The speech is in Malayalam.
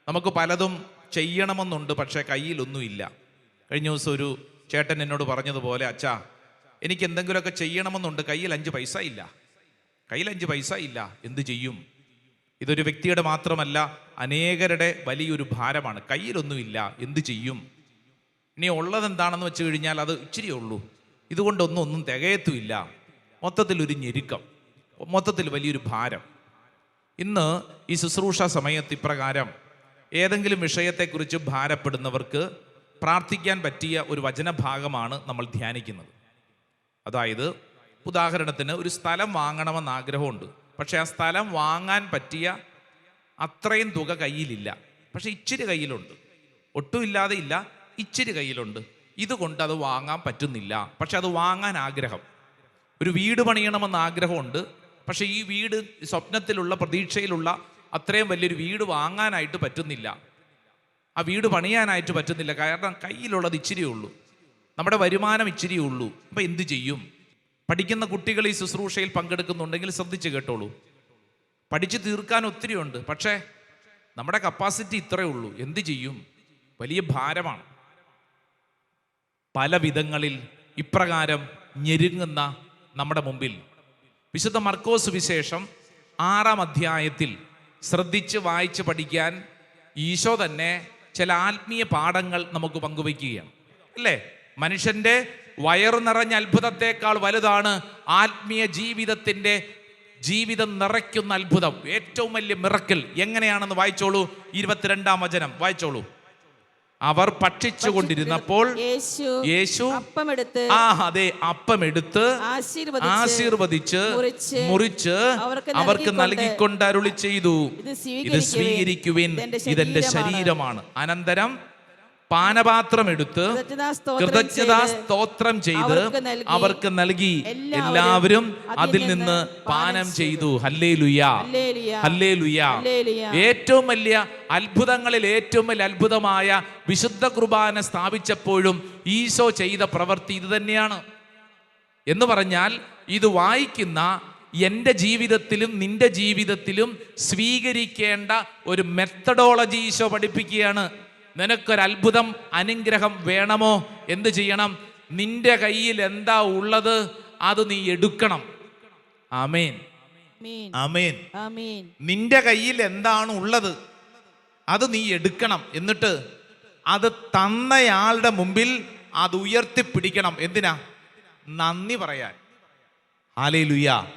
നമുക്ക് പലതും ചെയ്യണമെന്നുണ്ട്, പക്ഷേ കയ്യിലൊന്നുമില്ല. കഴിഞ്ഞ ദിവസം ഒരു ചേട്ടൻ എന്നോട് പറഞ്ഞതുപോലെ, അച്ഛാ എനിക്ക് എന്തെങ്കിലുമൊക്കെ ചെയ്യണമെന്നുണ്ട്, കയ്യിൽ 5 പൈസ ഇല്ല, കയ്യിൽ 5 പൈസ ഇല്ല, എന്ത് ചെയ്യും? ഇതൊരു വ്യക്തിയുടെ മാത്രമല്ല, അനേകരുടെ വലിയൊരു ഭാരമാണ്. കയ്യിലൊന്നുമില്ല, എന്ത് ചെയ്യും? ഇനി ഉള്ളതെന്താണെന്ന് വെച്ച് കഴിഞ്ഞാൽ അത് ഇച്ചിരിയേ ഉള്ളൂ, ഇതുകൊണ്ടൊന്നും തികയത്തുമില്ല. മൊത്തത്തിലൊരു ഞെരുക്കം, മൊത്തത്തിൽ വലിയൊരു ഭാരം. ഇന്ന് ഈ ശുശ്രൂഷ സമയത്ത് ഇപ്രകാരം ഏതെങ്കിലും വിഷയത്തെക്കുറിച്ച് ഭാരപ്പെടുന്നവർക്ക് പ്രാർത്ഥിക്കാൻ പറ്റിയ ഒരു വചനഭാഗമാണ് നമ്മൾ ധ്യാനിക്കുന്നത്. അതായത് ഉദാഹരണത്തിന് ഒരു സ്ഥലം വാങ്ങണമെന്ന് ആഗ്രഹമുണ്ട്, പക്ഷേ ആ സ്ഥലം വാങ്ങാൻ പറ്റിയ അത്രയും തുക കയ്യിലില്ല, പക്ഷെ ഇച്ചിരി കയ്യിലുണ്ട്. ഒട്ടുമില്ലാതെ ഇല്ല, ഇച്ചിരി കയ്യിലുണ്ട്. ഇതുകൊണ്ട് അത് വാങ്ങാൻ പറ്റുന്നില്ല, പക്ഷെ അത് വാങ്ങാൻ ആഗ്രഹം. ഒരു വീട് പണിയണമെന്ന് ആഗ്രഹമുണ്ട്, പക്ഷെ ഈ വീട് സ്വപ്നത്തിലുള്ള പ്രതീക്ഷയിലുള്ള അത്രയും വലിയൊരു വീട് വാങ്ങാനായിട്ട് പറ്റുന്നില്ല, ആ വീട് പണിയാനായിട്ട് പറ്റുന്നില്ല. കാരണം കയ്യിലുള്ളത് ഇച്ചിരിയേ ഉള്ളൂ, നമ്മുടെ വരുമാനം ഇച്ചിരിയേ ഉള്ളൂ. അപ്പം എന്ത് ചെയ്യും? പഠിക്കുന്ന കുട്ടികൾ ഈ ശുശ്രൂഷയിൽ പങ്കെടുക്കുന്നുണ്ടെങ്കിൽ ശ്രദ്ധിച്ച് കേട്ടോളൂ. പഠിച്ചു തീർക്കാൻ ഒത്തിരി ഉണ്ട്, പക്ഷേ നമ്മുടെ കപ്പാസിറ്റി ഇത്രയേ ഉള്ളൂ. എന്ത് ചെയ്യും? വലിയ ഭാരമാണ്. പല വിധങ്ങളിൽ ഇപ്രകാരം ഞെരുങ്ങുന്ന നമ്മുടെ മുമ്പിൽ വിശുദ്ധ മർക്കോസ് വിശേഷം 6-ാം അധ്യായത്തിൽ ശ്രദ്ധിച്ച് വായിച്ച് പഠിക്കാൻ ഈശോ തന്നെ ചില ആത്മീയ പാഠങ്ങൾ നമുക്ക് പങ്കുവയ്ക്കുകയാണ്, അല്ലേ? മനുഷ്യന്റെ വയറു നിറഞ്ഞ അത്ഭുതത്തെക്കാൾ വലുതാണ് ആത്മീയ ജീവിതം നിറയ്ക്കുന്ന അത്ഭുതം, ഏറ്റവും വലിയ മിറക്കിൾ. എങ്ങനെയാണെന്ന് വായിച്ചോളൂ. 22-ാം വചനം വായിച്ചോളൂ. അവർ ഭക്ഷിച്ചു കൊണ്ടിരുന്നപ്പോൾ യേശു അപ്പമെടുത്ത് ആശീർവദിച്ച് മുറിച്ച് അവർക്ക് നൽകിക്കൊണ്ട് അരുളി ചെയ്തു, ഇത് സ്വീകരിക്കുവിൻ, ഇതെന്റെ ശരീരമാണ്. അനന്തരം പാനപാത്രം എടുത്ത് കൃതജ്ഞതാ സ്തോത്രം ചെയ്ത് അവർക്ക് നൽകി, എല്ലാവരും അതിൽ നിന്ന് പാനം ചെയ്തു. Hallelujah, hallelujah. ഏറ്റവും വലിയ അത്ഭുതങ്ങളിൽ ഏറ്റവും വലിയ അത്ഭുതമായ വിശുദ്ധ കുർബാന സ്ഥാപിച്ചപ്പോഴും ഈശോ ചെയ്ത പ്രവൃത്തി ഇത് തന്നെയാണ്. എന്ന് പറഞ്ഞാൽ ഇത് വായിക്കുന്ന എൻ്റെ ജീവിതത്തിലും നിന്റെ ജീവിതത്തിലും സ്വീകരിക്കേണ്ട ഒരു മെത്തഡോളജി ഈശോ പഠിപ്പിക്കുകയാണ്. നിനക്കൊരത്ഭുതം, അനുഗ്രഹം വേണമോ? എന്ത് ചെയ്യണം? നിന്റെ കയ്യിൽ എന്താ ഉള്ളത് അത് നീ എടുക്കണം. ആമേൻ, ആമേൻ. നിന്റെ കയ്യിൽ എന്താണ് ഉള്ളത് അത് നീ എടുക്കണം. എന്നിട്ട് അത് തന്നയാളുടെ മുമ്പിൽ അത് ഉയർത്തിപ്പിടിക്കണം. എന്തിനാ? നന്ദി പറയാൻ. ഹല്ലേലൂയ.